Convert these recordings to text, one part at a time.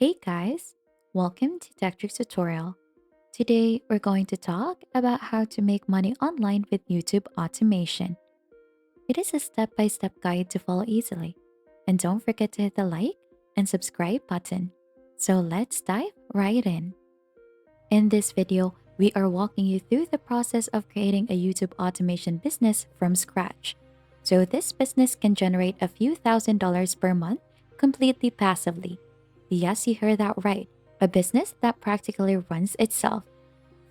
Hey guys, welcome to Tech Tricks tutorial. Today we're going to talk about how to make money online with YouTube automation. It is a step-by-step guide to follow easily. And don't forget to hit the like and subscribe button. So let's dive right in. In this video, we are walking you through the process of creating a YouTube automation business from scratch. So this business can generate a few $1,000s per month completely passively. Yes, you heard that right. A business that practically runs itself.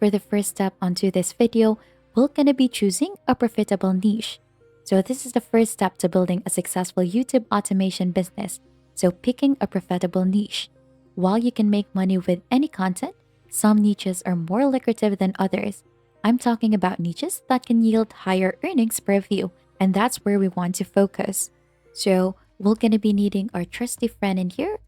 For the first step onto this video, we're gonna be choosing a profitable niche. So this is the first step to building a successful YouTube automation business. So picking a profitable niche. While you can make money with any content, some niches are more lucrative than others. I'm talking about niches that can yield higher earnings per view, and that's where we want to focus. So we're gonna be needing our trusty friend in here,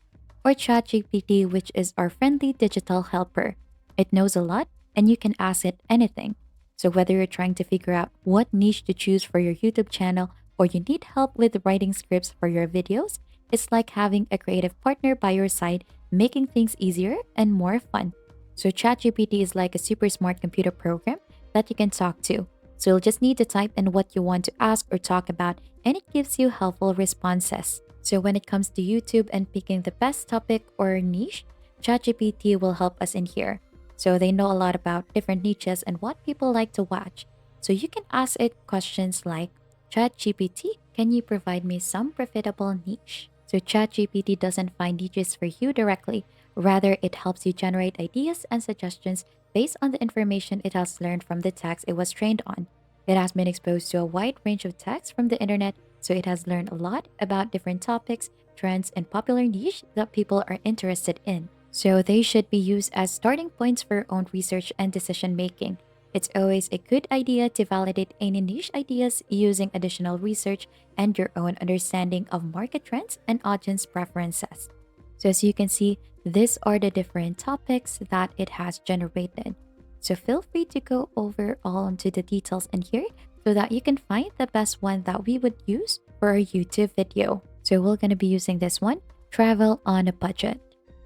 or Chat GPT, which is our friendly digital helper. It knows a lot and you can ask it anything. So, whether you're trying to figure out what niche to choose for your YouTube channel or you need help with writing scripts for your videos, it's like having a creative partner by your side, making things easier and more fun. So, ChatGPT is like a super smart computer program that you can talk to. So, you'll just need to type in what you want to ask or talk about, and it gives you helpful responses. So, when it comes to YouTube and picking the best topic or niche, ChatGPT will help us in here. So they know a lot about different niches and what people like to watch. So you can ask it questions like, ChatGPT, can you provide me some profitable niche? So ChatGPT doesn't find niches for you directly. Rather, it helps you generate ideas and suggestions based on the information it has learned from the text it was trained on. It has been exposed to a wide range of texts from the internet, so it has learned a lot about different topics, trends, and popular niche that people are interested in. So they should be used as starting points for your own research and decision making. It's always a good idea to validate any niche ideas using additional research and your own understanding of market trends and audience preferences. So as you can see, these are the different topics that it has generated. So feel free to go over all into the details in here so that you can find the best one that we would use for our YouTube video. So we're going to be using this one, travel on a budget.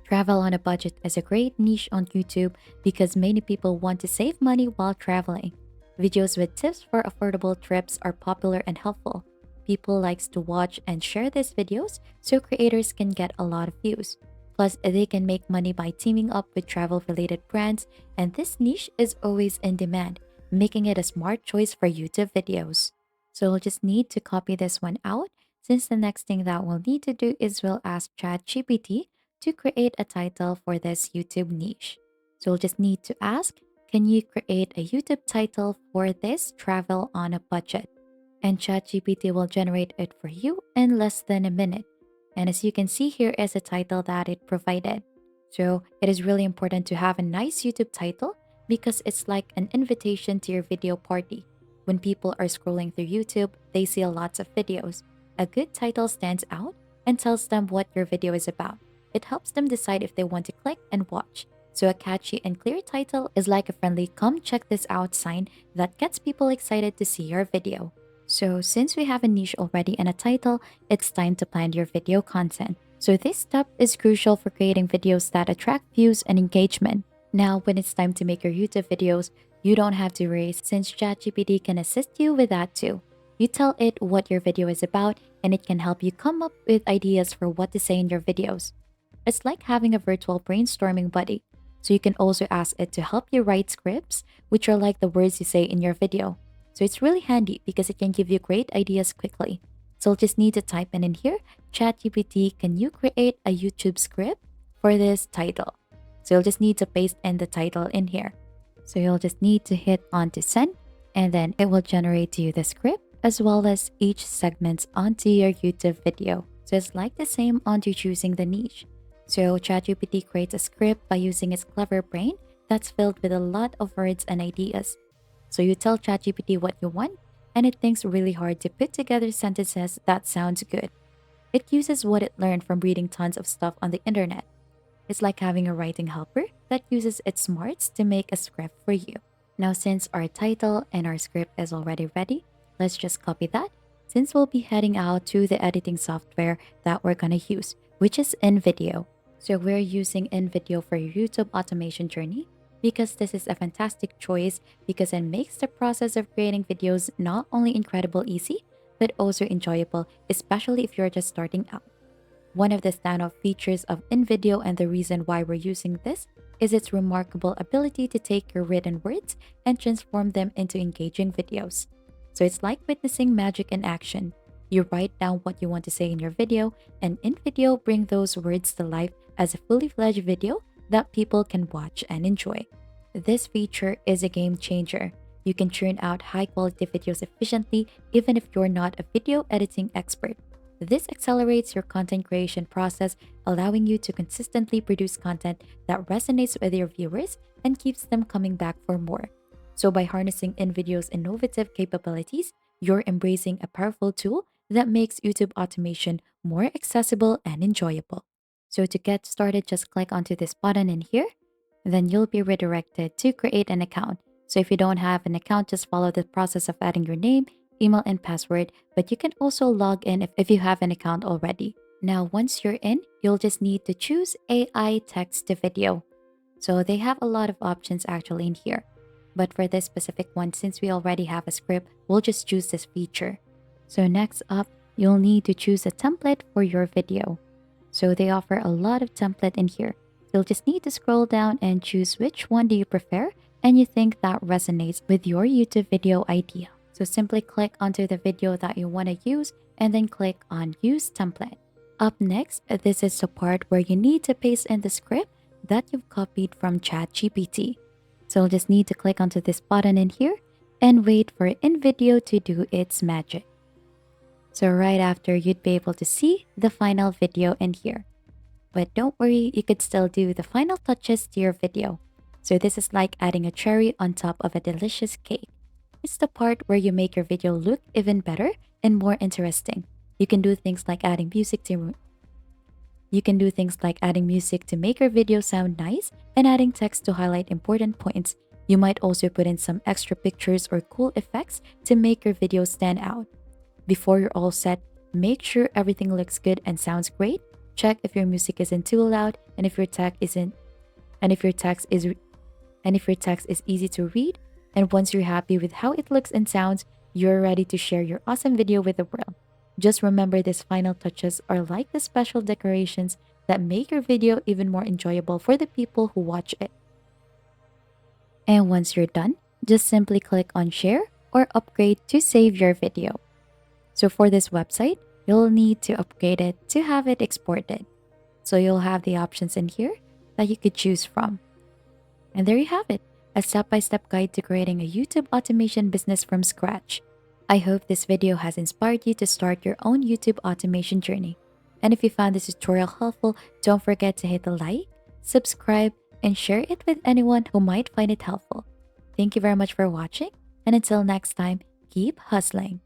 Travel on a budget is a great niche on YouTube because many people want to save money while traveling. Videos with tips for affordable trips are popular and helpful. People likes to watch and share these videos so creators can get a lot of views. Plus, they can make money by teaming up with travel-related brands, and this niche is always in demand, making it a smart choice for YouTube videos. So we'll just need to copy this one out, since the next thing that we'll need to do is we'll ask ChatGPT to create a title for this YouTube niche. So we'll just need to ask, can you create a YouTube title for this travel on a budget? And ChatGPT will generate it for you in less than a minute. And as you can see, here is a title that it provided. So it is really important to have a nice YouTube title because it's like an invitation to your video party. When people are scrolling through YouTube, they see lots of videos. A good title stands out and tells them what your video is about. It helps them decide if they want to click and watch. So a catchy and clear title is like a friendly come check this out sign that gets people excited to see your video. So since we have a niche already and a title, it's time to plan your video content. So this step is crucial for creating videos that attract views and engagement. Now, when it's time to make your YouTube videos, you don't have to worry since ChatGPT can assist you with that too. You tell it what your video is about and it can help you come up with ideas for what to say in your videos. It's like having a virtual brainstorming buddy. So you can also ask it to help you write scripts, which are like the words you say in your video. So it's really handy because it can give you great ideas quickly. So you'll just need to type in here, ChatGPT, can you create a YouTube script for this title? So you'll just need to paste in the title in here. So you'll just need to hit on to send, and then it will generate to you the script as well as each segments onto your YouTube video. So it's like the same onto choosing the niche. So ChatGPT creates a script by using its clever brain that's filled with a lot of words and ideas. So you tell ChatGPT what you want, and it thinks really hard to put together sentences that sounds good. It uses what it learned from reading tons of stuff on the internet. It's like having a writing helper that uses its smarts to make a script for you. Now, since our title and our script is already ready, let's just copy that since we'll be heading out to the editing software that we're gonna use, which is InVideo. So we're using InVideo for your YouTube automation journey because this is a fantastic choice because it makes the process of creating videos not only incredible easy, but also enjoyable, especially if you're just starting out. One of the standout features of InVideo and the reason why we're using this is its remarkable ability to take your written words and transform them into engaging videos. So it's like witnessing magic in action. You write down what you want to say in your video, and InVideo bring those words to life as a fully fledged video that people can watch and enjoy. This feature is a game changer. You can churn out high quality videos efficiently even if you're not a video editing expert. This accelerates your content creation process, allowing you to consistently produce content that resonates with your viewers and keeps them coming back for more. So, by harnessing InVideo's innovative capabilities, you're embracing a powerful tool that makes YouTube automation more accessible and enjoyable. So, to get started, just click onto this button in here, then you'll be redirected to create an account. So, if you don't have an account, just follow the process of adding your name, email, and password, but you can also log in if you have an account already. Now, once you're in, you'll just need to choose AI text to video. So they have a lot of options actually in here. But for this specific one, since we already have a script, we'll just choose this feature. So next up, you'll need to choose a template for your video. So they offer a lot of template in here. You'll just need to scroll down and choose which one do you prefer and you think that resonates with your YouTube video idea. So simply click onto the video that you want to use and then click on Use Template. Up next, this is the part where you need to paste in the script that you've copied from Chat GPT. So you'll just need to click onto this button in here and wait for InVideo to do its magic. So right after, you'd be able to see the final video in here. But don't worry, you could still do the final touches to your video. So this is like adding a cherry on top of a delicious cake. It's the part where you make your video look even better and more interesting. You can do things like adding music to make your video sound nice and adding text to highlight important points. You might also put in some extra pictures or cool effects to make your video stand out. Before you're all set, make sure everything looks good and sounds great. Check if your music isn't too loud and if your text is easy to read. And once you're happy with how it looks and sounds, you're ready to share your awesome video with the world. Just remember, these final touches are like the special decorations that make your video even more enjoyable for the people who watch it. And once you're done, just simply click on share or upgrade to save your video. So for this website, you'll need to upgrade it to have it exported. So you'll have the options in here that you could choose from. And there you have it, a step-by-step guide to creating a YouTube automation business from scratch. I hope this video has inspired you to start your own YouTube automation journey. And if you found this tutorial helpful, don't forget to hit the like, subscribe, and share it with anyone who might find it helpful. Thank you very much for watching, and until next time, keep hustling.